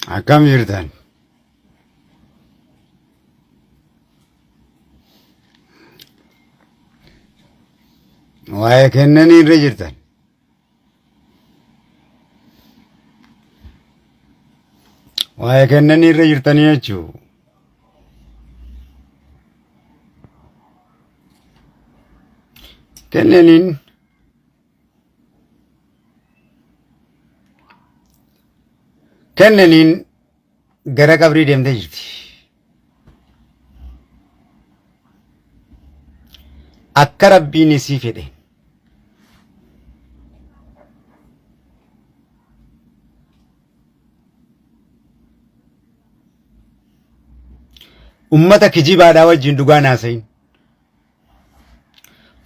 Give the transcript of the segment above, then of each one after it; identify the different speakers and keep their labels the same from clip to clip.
Speaker 1: Akkam jirtan? Waa'ee kennanii irra jirtan. Waa'ee kennanii irra jirtanii jechuu. Kennaniin gara qabrii deemtee jirti. Akka Rabbiin isii fedhe. Ummata kijibaadhaa wajjin dhugaan haasayin.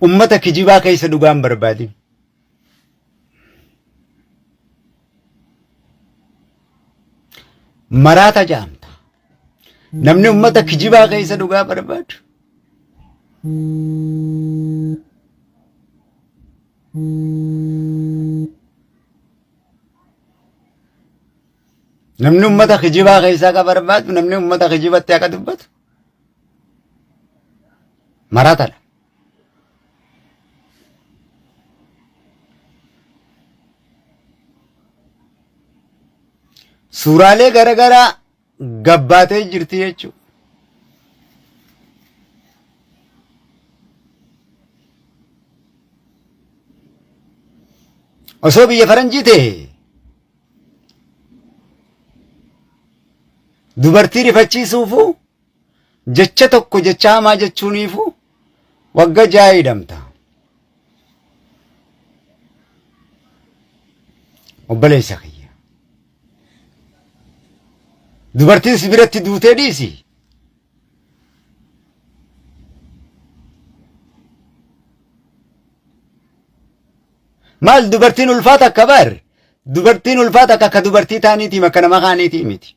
Speaker 1: Ummata kijibaa keessa dhugaan barbaadin. Maraata jaamta. Namni ummata kijibaa keessa dhugaa barbaadu. Namni ummata kijibaa keessa ka barbaadu, namni ummata kijibatti akka dubbatu. Maraatadha. Suuraalee garagaraa gabbaatee jirti jechuudha. Osoo biyya faranjii ta'e dubartii rifachiisuufu jecha tokko jecha hamaa jechuuniifu wagga 6 hidhamta. Obboleessa kiyya. Dubartiin si biratti duutee dhiisi. Maal dubartiin ulfaata akka bar? Dubartiin ulfaata akka dubartii taaniitii makka nama kaaniitii miti.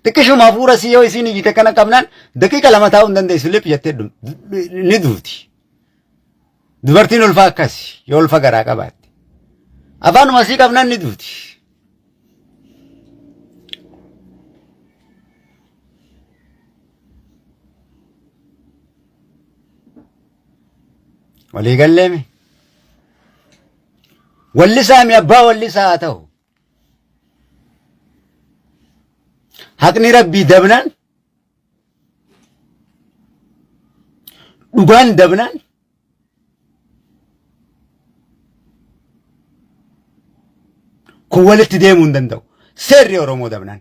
Speaker 1: Xiqqishuma hafuura si yoo isin iyyite kana qabnaan daqiiqa 2 taa'uu hin dandeessu lip jettee ni duuti. Dubartiin ulfaa akkasi yoo ulfa garaa qabaatte. Afaanuma sii qabnaan ni duuti. Walii galleemi. Wallisaa mi abbaa wallisaa haa ta'u. Haqni Rabbii dabnaan, dhugaan dabnaan, kun walitti deemuu hin danda'u. Seerri Oromoo dabnaan.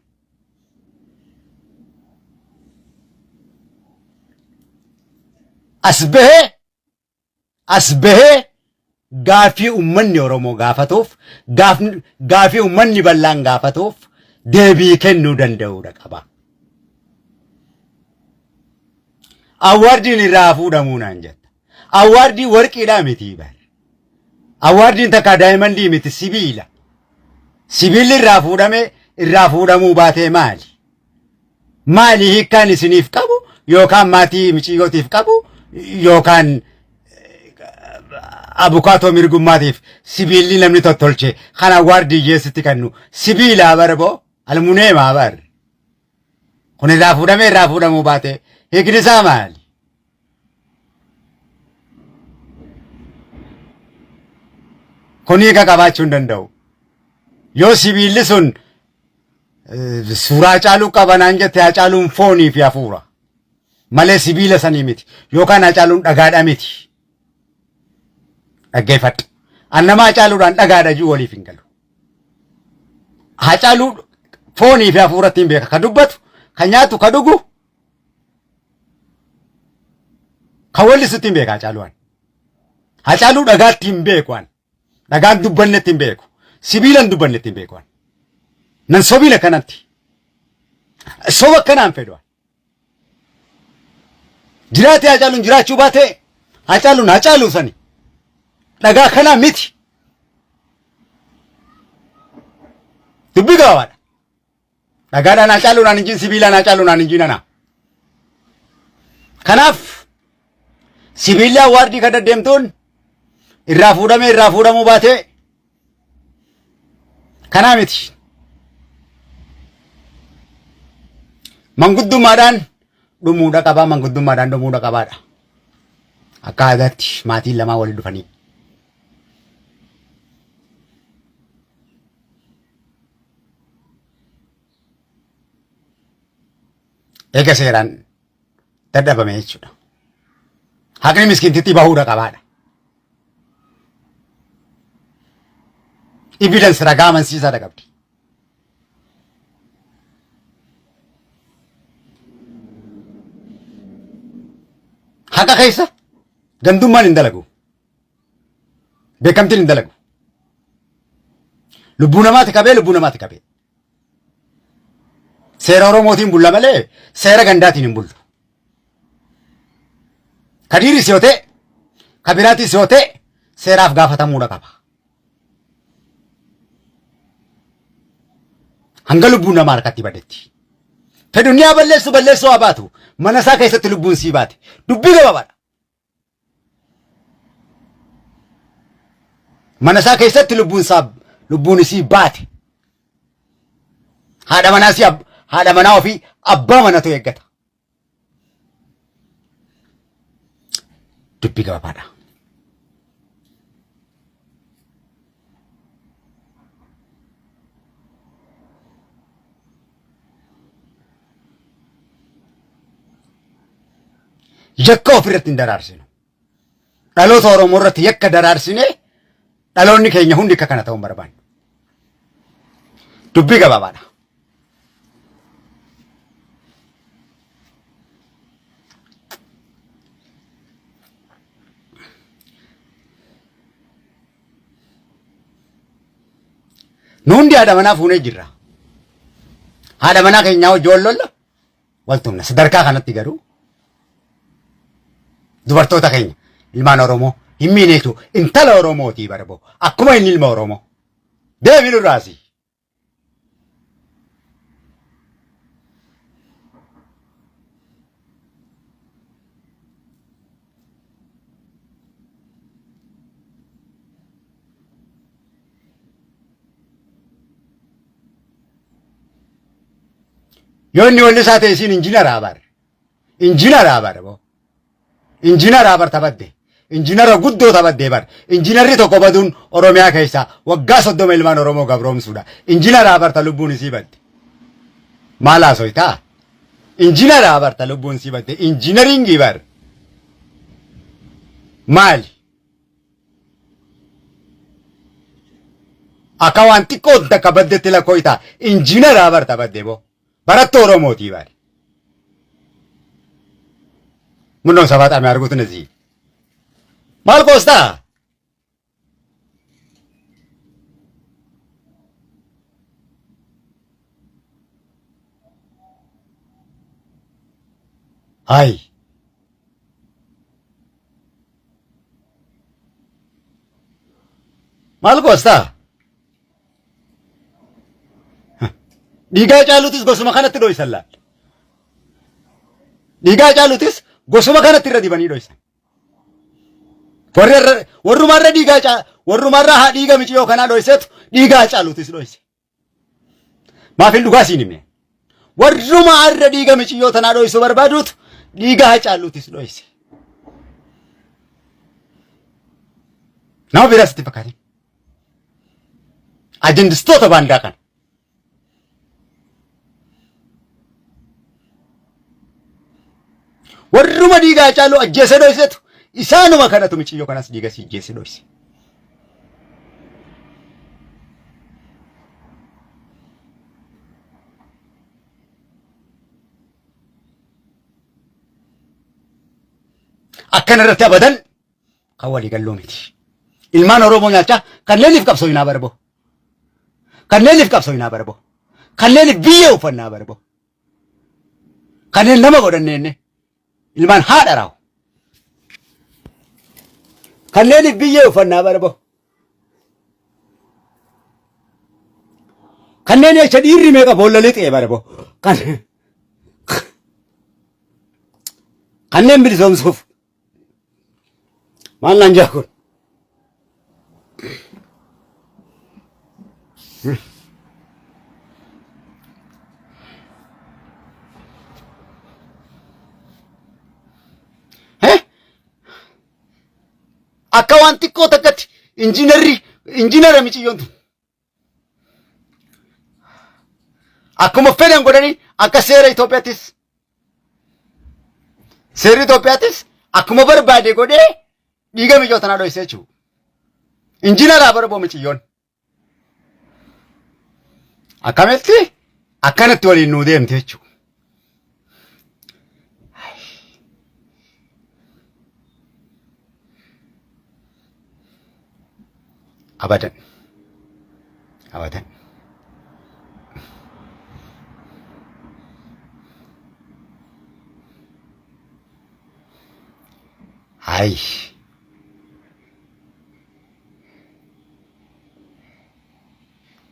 Speaker 1: As bahee gaafii ummanni Oromoo gaafatuuf, gaafii ummanni bal'aan gaafatuuf deebii kennuu danda'uudha qaba. Awwaardiin irraa fuudhamuu naan jetta. Awwaardiin warqiidhaa miti bar. Awwaardiin takka daayimandii miti sibiila. Sibiilli irraa fuudhamuu baatee maali? Maali hiikkaan isiniif qabu yookaan maatii miciyootiif qabu yookaan abukaatoo mirgummaatiif sibiilli namni tottolche kan awwaardii jeesitti kennu sibiilaa barboo almuneemaa bar. Kun irraa fuudhamuu baate hiikni isaa maali? Kun hiika qabaachuu hin danda'u. Yoo sibiilli sun suuraa caaluu qabanaan jette Hacaaluun foonii fi hafuura malee sibiila sanii miti yookaan Hacaaluun dhagaadha miti. Dhaggeeffadhu. Annama Hacaaluudhaan dhagaadha jiru waliif hin galu. Hacaaluu foonii fi hafuuratti hin beeka. Ka dubbatu, ka nyaatu, ka dhugu, ka wallisutti hin beeka Hacaaluudhaan. Hacaaluu dhagaatti hin beekuan. Dhagaan dubbannetti hin beeku. Sibiilan dubbannetti hin beekuan. Nan sobiila kanatti. Soba akkanaan fedhuan. Jiraatee Hacaaluun jiraachuu baate Hacaaluun Hacaaluu sani. Dhagaa kanaa miti. Dubbii gabaabaadha. Dhagaadhaan Hacaaluudhaan hin jiin sibiilaan Hacaaluudhaan hin jiinana. Kanaaf sibiilli awwaardii kan deddeemtuun irraa fuudhamuu baate kanaa miti. Manguddummaadhaan dhumuudha qabaa manguddummaadhaan dhumuudha qabaadha. Akka aadaatti maatiin lamaa waliin dhufanii. Eega seeraan dadhabame jechuudha. Haqni miskiintitti bahuudha qabaadha. Evidence ragaa amansiisaadha qabdi. Haqa keessa gandummaan hin dalagu. Beekamtiin hin dalagu. Lubbuu namaati qabee lubbuu namaati qabee. Seera Oromootiin bulla malee seera gandaatiin hin bullu. Kadiiris yoo ta'e, kabiraatis yoo ta'e seeraaf gaafatamuudha qaba. Hanga lubbuun namaa harkatti badetti. Fedhunyaa balleessuu haa baatu. Mana isaa keessatti lubbuun sii baate. Dubbii gabaabaadha. Mana isaa keessatti lubbuun isii baate. Haadha manaa ofii abbaa manatu eeggata. Dubbii gabaabaadha. Yakka ofirratti hin daraarsinu. Dhaloota Oromoo irratti yakka daraarsine dhaloonni keenya hundi akka kana ta'uu barbaannu. Dubbii gabaabaadha. Nu hundi haadha manaa fuunee jirra. Haadha manaa keenyaa hojii wallolla waltumna. Sadarkaa kanatti garuu dubartoota keenya ilmaan Oromoo hin miineetu intala Oromootii barbo akkuma inni ilma Oromoo deebii nurraasi. Yoo inni walli isaa ta'e isiin injiinaraa barbo. Injiinara tabadde. Injiinara guddoo tabaddee bar. Injiinarri tokko baduun Oromiyaa keessaa waggaa 30 ilmaan Oromoo gabroomsuudha. Injiinara barta lubbuun isii badde. Maal haasoytaa? Injiinara barta lubbuun isii badde. Injiinaringii bar. Maali? Akka waan xiqqoo takka baddetti lakkooytaa. Injiinara barta badde boo. Barattuu Oromootii bar. Mundoon sabaata ame arguutu nazi. Maal koostaa? Hai. Maal koostaa? Dhiigaa caaluutis gosuma kanatti dho'isan laal. Dhiigaa caaluutis gosuma kanatti irra dibanii dho'isan. Warrumarra haa dhiiga miciyoo kanaa dho'isetu dhiigaa caaluutis dho'ise. Maaf hin dhugaa siin himne? Warrumarra dhiiga miciyoo tanaa dho'isuu barbaaduutu dhiigaa caaluutis dho'ise. Nama biraa sitti fakkaate. Ajendistoota baandaa kana. Warruma dhiigaa caaluu ajjeese dho'isetu isaanuma kanatu miciyyoo kanas dhiiga si ajjeese dho'ise. Akkana irratti abadan kan walii galluu miti. Ilmaan Oromoo nyaachaa kanneeniif qabsoofnaa barbo. Kanneeniif qabsoofnaa barbo. Kanneeniif biyya uffannaa barbo. Kanneen nama godhanneenne. Ilmaan haadha raawu. Kanneeniif biyya uffannaa barbo. Kanneen jecha dhiirri meeqa boolla lixee barbo. Kanneen bilisoomsuuf. Maal naan jaa kun? akka waan xiqqoo takkatti injiinara miciyyoon tun akkuma fedhan godhanii akka seera Itoophiyaattis akkuma barbaade godhee dhiiga miccoo tanaa dho'isee jechuudha. Injiinaraa barboo miciyyoon akkamitti akkanatti waliin nuu deemte jechuudha. Abadan. Hai.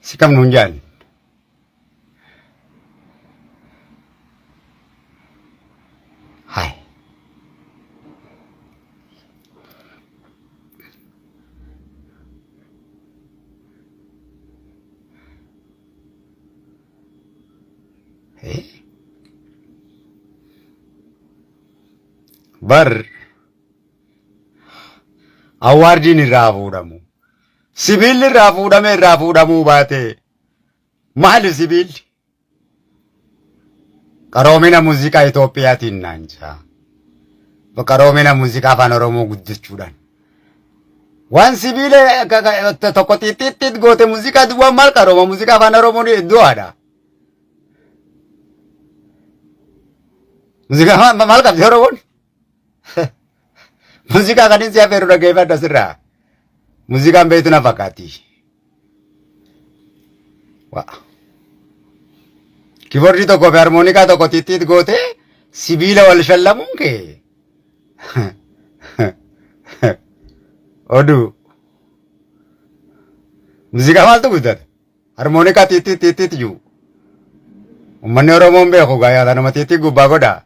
Speaker 1: Sikam nunjan. Hai. Bar awwaardiin irraa fuudhamu. Sibiilli irraa fuudhamuu baate maali sibiilli? Qaroomina muuziqaa Itoophiyaatiin naancha. Qaroomina muuziqaa afaan Oromoo guddachuudhaan. Waan sibiila tokko xixiqqit goote muuziqaa duwwaan maal qarooma muuziqaa afaan Oromoo iddoo aadaa. Muuziqaa maal qabdi Oromoon? Muuziqaa kan inni afeeru dhaggeeffadhu asirraa. Muuziqaan beektu na fakkaatti. Kiboordii tokko fi harmoonikaa tokko xixiqqit goote sibiila wal shallamuun kee. Oduu. Muuziqaa maaltu guddata? Harmoonikaa xixiqqit jiru. Uummanni Oromoon beeku gaayyaa nama xixiqqit gubbaa godhaa.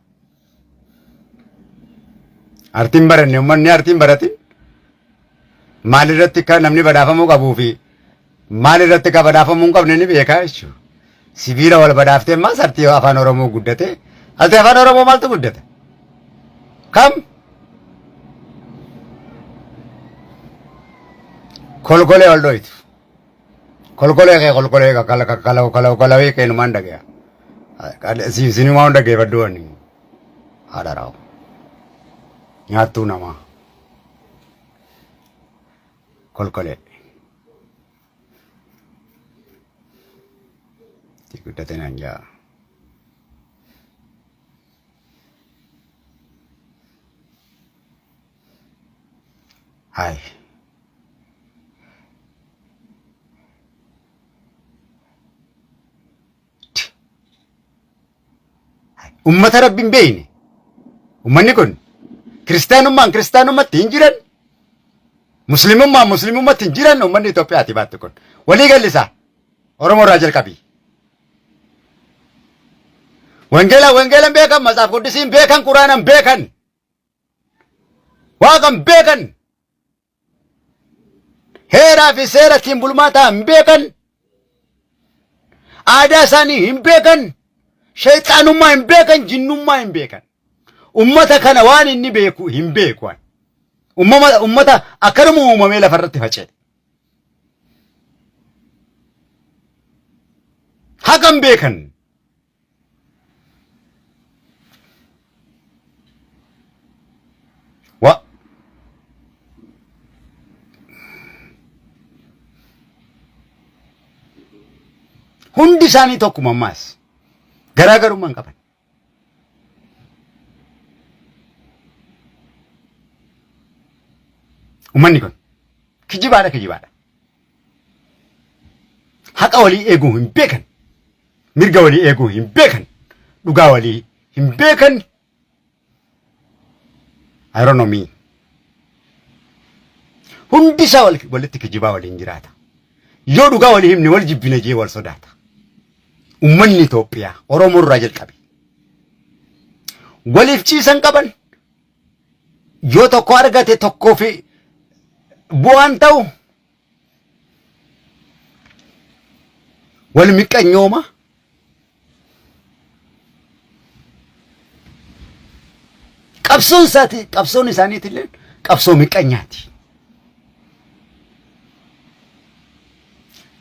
Speaker 1: Artiin baranne uummanni artiin baratin maalirratti kan namni badhaafamuu qabuu fi maalirratti kan badhaafamuu hin qabne ni beekaa jechuudha. Sibiila wal badhaaftee maas artii afaan Oromoo guddate. Artii afaan Oromoo maaltu guddata? Kam? Kolkolee wal dho'itu. Kolkolee kalawee keenumaan dhagaya. Sinumaa hunda geeffadhu wani. Haadha raawu. Nyaattuu namaa. Kolkolee. Itti guddate naan jaa. Hai. Ummata Rabbiin beeyne. Ummanni kun kiristaanummaatti hin jiran. Muslimummaatti hin jiran ummanni Itoophiyaati baattu kun. Walii gallisaa Oromoo irraa jalqabii. Wangeelan beekan, Matsaaf Quddisiin beekan, Quraanan beekan. Waaqan beekan. Heeraa fi seera ittiin bulmaataa hin beekan. Aadaa isaanii hin beekan. Shayxaanummaa hin beekan, jinnummaa hin beekan. Ummata kana waan inni beeku hin beeku. Ummata akkanuma uumamee lafarratti faca'e. Haqan beekan. Hundi isaanii tokkuma ammaas garaagarummaa hin qaban. Uummanni kun kijibaadha. Haqa walii eeguu hin beekan. Mirga walii eeguu hin beekan. Dhugaa walii hin beekan. I don't know me. Hundi isaa walitti kijibaa waliin jiraata. Yoo dhugaa walii himne wal jibbina jee wal sodaata. Uummanni Itoophiyaa Oromoo irraa jalqabe. Waliif ciisan qaban. Yoo tokko argate tokkoo fi bu'aan ta'u wal miqqanyooma. Qabsoon isaaniitillee qabsoo miqqanyaati.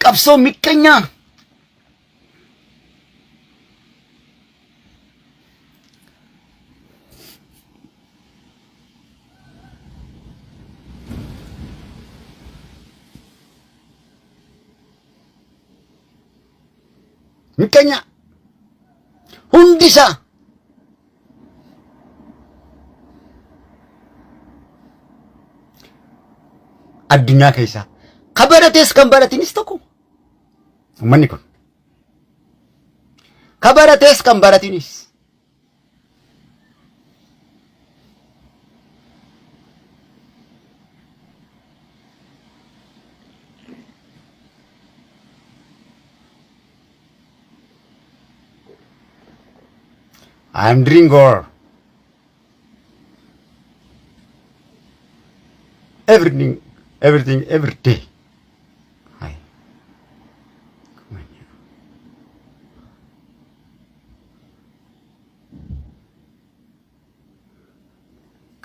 Speaker 1: qabsoo miqqanya miqqanya hundisa addunyaa keessa kabarates kan baratinis tokko ummanni kun kabarates kan baratinis I am doing all everything every day. Hi. Come on here.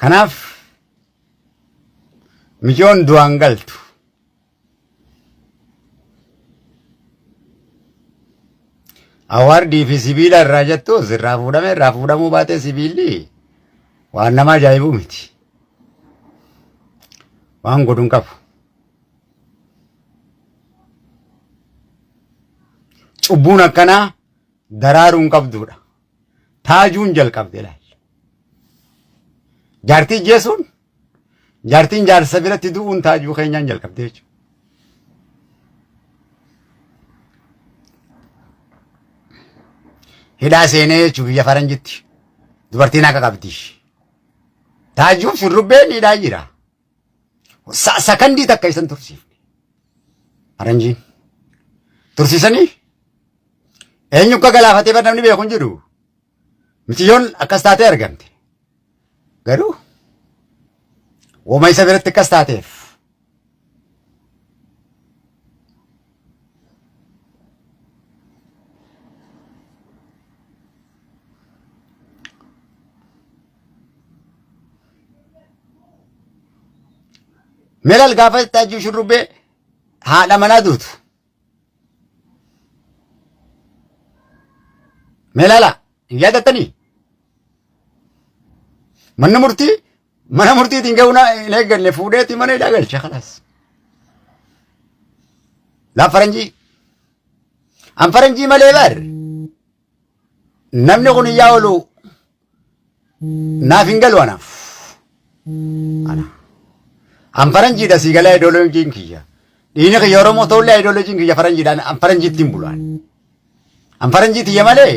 Speaker 1: Kanaaf mijoon du'aan galtu awaardii fi sibiila irraa jettu irraa fuudhamuu baatee sibiilli waan nama ajaa'ibu miti. Waan godhuun qabu. Cubbuun akkanaa daraaruun qabduudha. Taajuun jalqabde ilaali. Jaartii jeesuun jaartiin jaarsa biratti du'uun taajuu keenyaan jalqabde jechuudha. Hidhaa seenee jechuun biyya faranjitti dubartiin akka qabdi. Taajuun shurrubbeen hidhaa jira. Sakandii takka isan tursiifne. Faranjiin tursiisanii eenyu akka galaafatee bar namni beeku hin jiru. Mitiyoon akkas taatee argamte. Garuu wooma isa biratti akkas taateef melal gaafa taajuu shurrubbee haadha manaa duutu. Melala yaadattanii mana murtiitiin ga'uuna hin eegganne fuudheeti mana hidhaa galche khalaas. Laaf faranjii an faranjii malee bar namni kun iyyaa oolu naaf hin galu anaaf. An faranjiidha si galee ideoloojiin kiyya. Dhiini kiyya Oromoo ta'ullee ideoloojiin kiyya faranjiidhaan an faranjiitti hin bulaan. An faranjiitiyya malee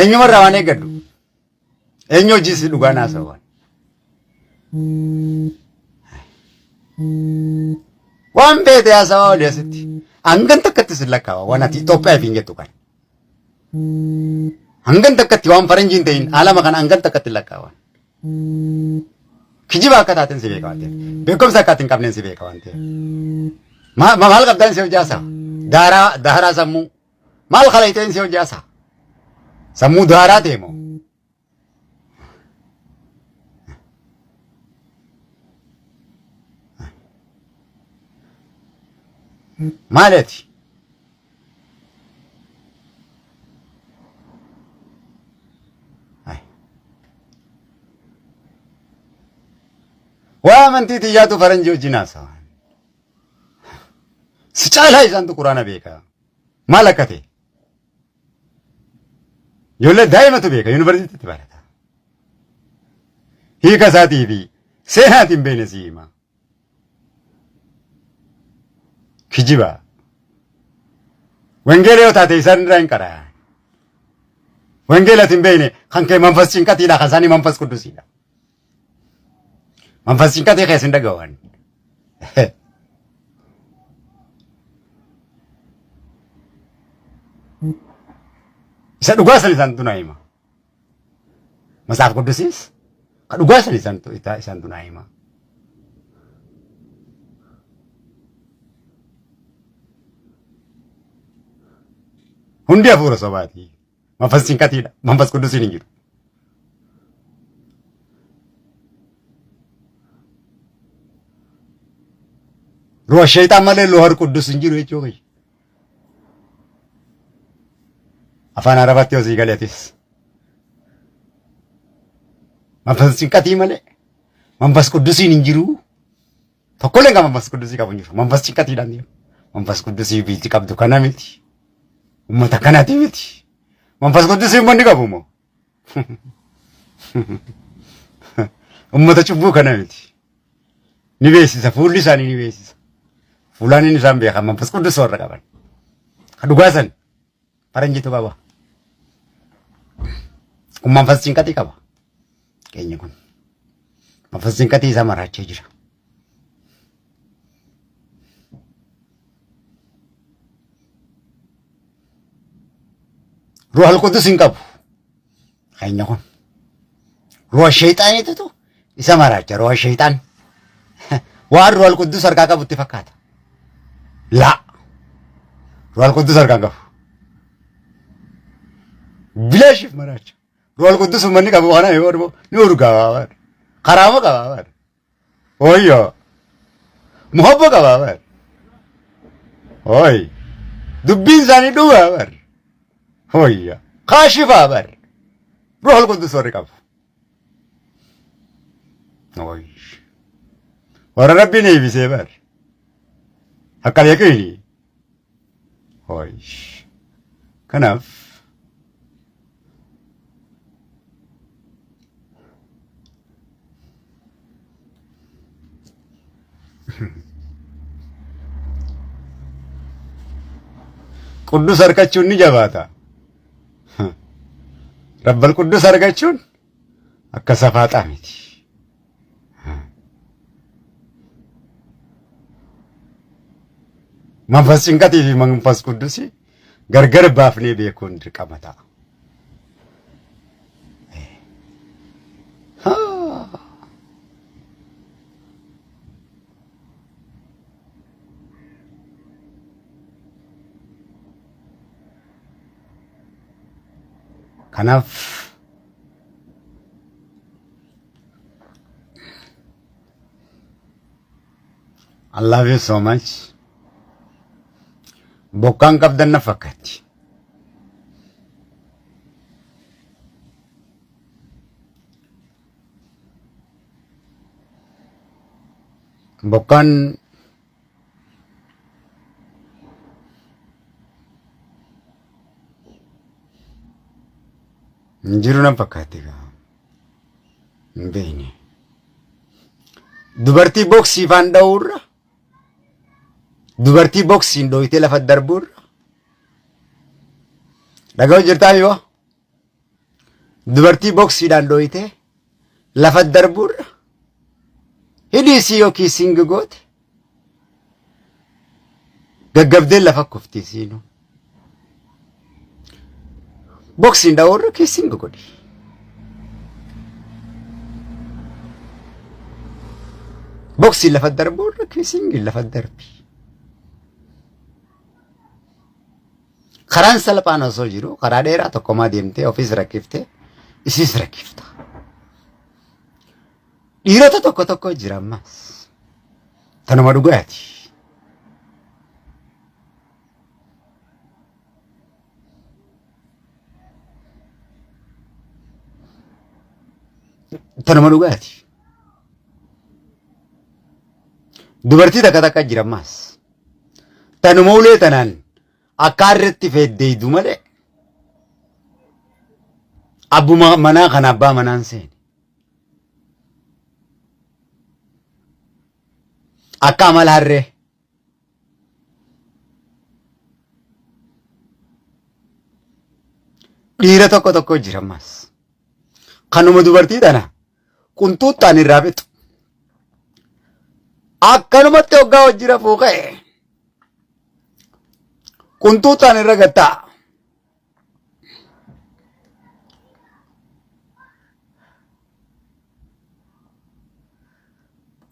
Speaker 1: eenyumarraa waan eeggadhu. Eenyu hojiis dhugaa naasawaan. Waan beete haasawaa olii asitti. Hangan takkatti sin lakkaawa waan ati Itoophiyaa fi hin jettu kan. Hangan takkatti waan faranjiin ta'in alama kan hangan takkatti lakkaawan. Kijiba akka taateen si beeka waan ta'eef. Beekumsa akka ati hin qabneen si beeka waan ta'eef. Maal qabdaan si hojjaasa? Daaraa sammuu. Maal kalayiteen si hojjaasa? Sammuu daaraa ta'e moo? Maaliiti? Waa amantii xiyyaatu faranjii wajjin haasawaa. Si caalaa isaantu quraana beeka. Maal akka ta'e? Ijoollee daa'imatu beeka yuunivarsiitiitti barata. Hiika isaatii fi seenaatiin beene si hima. Kijiba. Wangeela yoo taate isaan irraa hin qaraa. Wangeelati hin beekne kan kee manfas cinqatiidha kan isaanii manfas quddusiidha. Manfas cinqatee keessa hin dhaga'an. Isa dhugaa san isaantu naa hima. Masaaf quddusiis kan dhugaa san isaantu naa hima. Hundi hafuura sobaati. Manfas cinqatiidha. Manfas quddusiin hin jiru. ruha shaytaan malee lohar quddus hin jiru jechuudha. Afaan Arabaatti hojii galeetis. Manfas cinqatii malee manfas quddusiin hin jiru. Tokkolleen kan manfas quddusii qabu hin jiru. Manfas cinqatiidhaan jiru. Manfas quddusii biitti qabdu kana miti. Uummata kanaati miti. Manfas quddusii uummanni qabu moo? Uummata cubbuu kana miti. Ni beeksisa. Fuulli isaanii ni beeksisa. Fuulaan inni isaan beekan manfas quddus warra qaban. Kan dhugaasan faranjitu qaba. Kun manfas cinqatii qaba. Keenya kun. Manfas cinqatii isaa maraachee jira. Ruhal Qudus hin qabu. Keenya kun. Ruha shayxaaniitu isa maraacha. Ruha shayxaan. Waan Ruhal Qudus harkaa qabutti fakkaata. Laa. Ruhal Qudus harkaa qabu. Bilaashif maraacha. Ruhal Qudus uummanni qabu kana yoo ni urgaa. Karaama qaba. Oyyo. Muhabba qaba. Oy. Dubbiin isaanii dhugaa. Oyyo. Kaashifa bar. Ruhal Qudus warri qabu. Oy. Warra Rabbiin eebisee bar. Akka yaqiini. Oy. Kanaaf Qudus argachuun ni jabaata. Rabbal Qudus argachuun akka safaaxaa miti. Manfas cinqatii fi manfas Qudusii gargar baafnee beekuun dirqama ta'a. Kanaaf I love you so much. Bokkaan qabdan na fakkaatti. Bokkaan jiru na fakkaatti gaa. Hin beekne. Dubartii boksii faan dha'uurra. Dubartii boksiin dhooyitee lafa darbuurra. Dhaga'u jirtaa yoo? Dubartii boksiidhaan dhooyitee lafa darbuurra. Hidhiisii yookiin singi goote. Gaggabdeen lafa kuftii siinuu. Boksiin dha'uurra keessin godhi. Boksiin lafa darbuurra keessin lafa darbi. Karaan salphaan osoo jiru karaa dheeraa tokkomaa deemtee ofiis rakkiftee isiis rakkifta. Dhiirota tokko jira ammas. Tanuma dhugaati. Tanuma dhugaati. Dubartii takka jira ammas. Tanuma ulee tanaan akka irratti feddeeydu malee abbuma manaa kan abbaa manaan seene. Akka amala harree. Dhiira tokko jira ammas. Kanuma dubartii tana qunxuuxxaan irraa fixu. Akkanumatti hoggaa wajjira fuuqee. Qunxuuxxaan irra gattaa.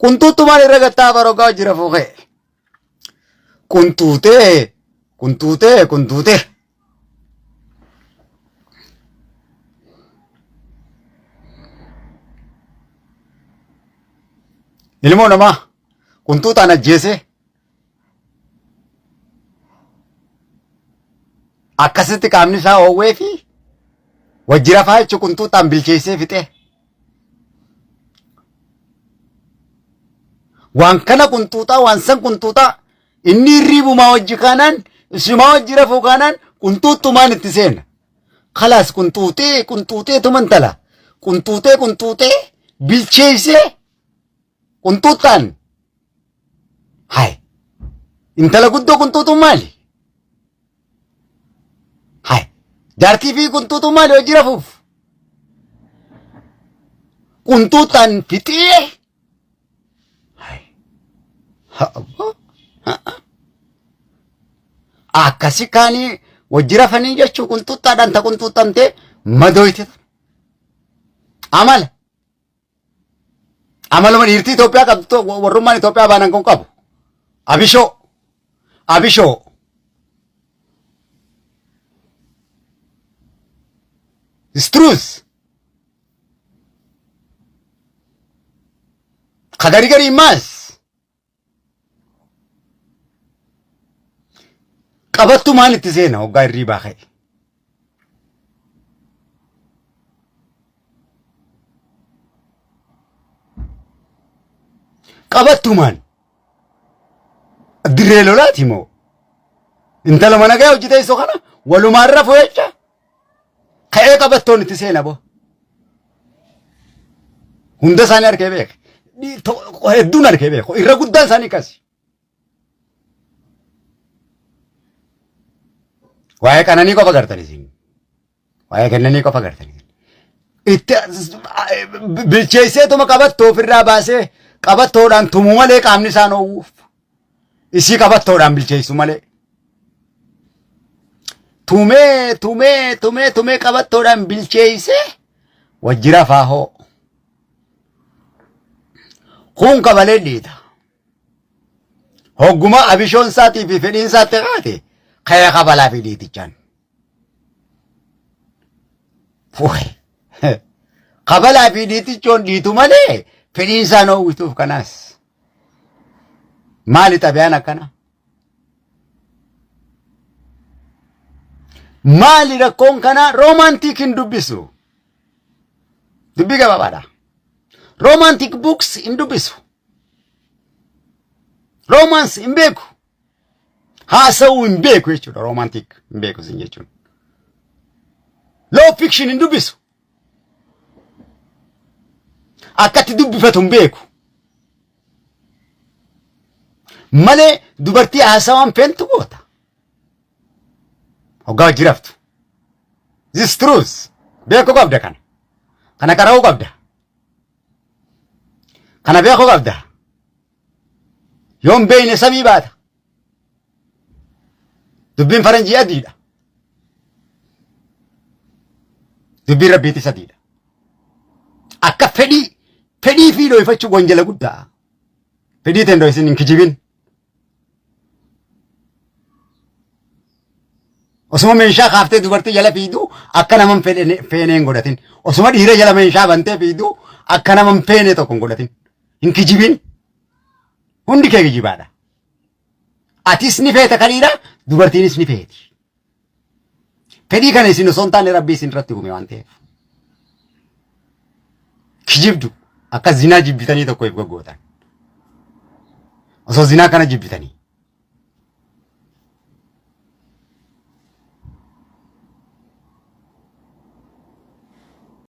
Speaker 1: Qunxuuxxumaan irra gattaa baroogaa wajjira fuuqee. Qunxuutee. Ilmoo namaa qunxuuxaan ajjeese akkasitti qaamni isaa oowwee fi wajji rafaa jechuun qunxuuxaan bilcheessee fixee. Waan kana qunxuuxaa waan san qunxuuxaa inni hirriibumaa wajji kaanaan isumaa wajji rafuu kaanaan qunxuuxumaan itti seena. Khalaas qunxuuxee tuman tala qunxuuxee bilcheessee qunxuuxaan hay intala guddoo qunxuuxuun maali? Hay jaartii fi qunxuuxuun maali wajji rafuuf? Qunxuuxaan fixee akkasi kaanii wajji rafanii jechuun qunxuuxaadhaan ta qunxuuxamtee madooyte amaluma dhiirtii Itoophiyaa qabdu warrummaan Itoophiyaa baanan kun qabu abishoo istruus kagarii maas qabattu maal itti seena hoggaa hirriibaa ka'e. Qabattu maal dirree lolaati moo intala mana ga'e hojii teessoo kana walumaan rafuu jecha ka'ee qabattoon itti seena boo hunda isaanii arkee beeka hedduun arkee beeku irra guddaan isaanii kasi. Waa'ee qananii qofa gartanii isin waa'ee kennanii qofa gartanii itti bilcheesseetuma qabattoo ofirraa baasee qabattoodhaan tumuu malee qaamni isaan oowwuuf isii qabattoodhaan bilcheessu malee tumee qabattoodhaan bilcheessee wajji rafaa hoo kun qabalee dhiita hogguma abishoon isaatii fi fedhiin isaatti qaate kaya kabalaa fi dhiitichaan kabalaa fi dhiitichoon dhiitu malee fedhiin isaan oowwituuf kanaas maali xabiyaan akkana maali rakkoon kana romantic hin dubbisu dubbii gabaabaadha romantic books hin dubbisu romance hin beeku haasa'uu hin beeku jechuudha romantic hin beeku sin jechuun law fiction hin dubbisu akkatti dubbifatu hin beeku malee dubartii haasawaan feentu goota hoggaa wajji raftu this truth beekuu qabda kana qara'uu qabda kana beekuu qabda yoon beeyne samii baata dubbiin faranjii adiidha dubbiin rabbiitis adiidha akka fedhii fi dhoofachuu gonjala guddaa fedhii tendoo isin hin kijibin osuma meeshaa kaaftee dubartii jala fiidu akka naman feenee hin godhatin osuma dhiira jala meeshaa bantee fiidu akka naman feenee tokko hin godhatin hin kijibin hundi kee kijibaadha atis ni feeta kaliidha dubartiinis ni feeti fedhii kana isin osoo hin taane rabbii isin irratti uume waan ta'eef kijibdu akka zinaa jibbitanii tokko if goggootan osoo zinaa kana jibbitanii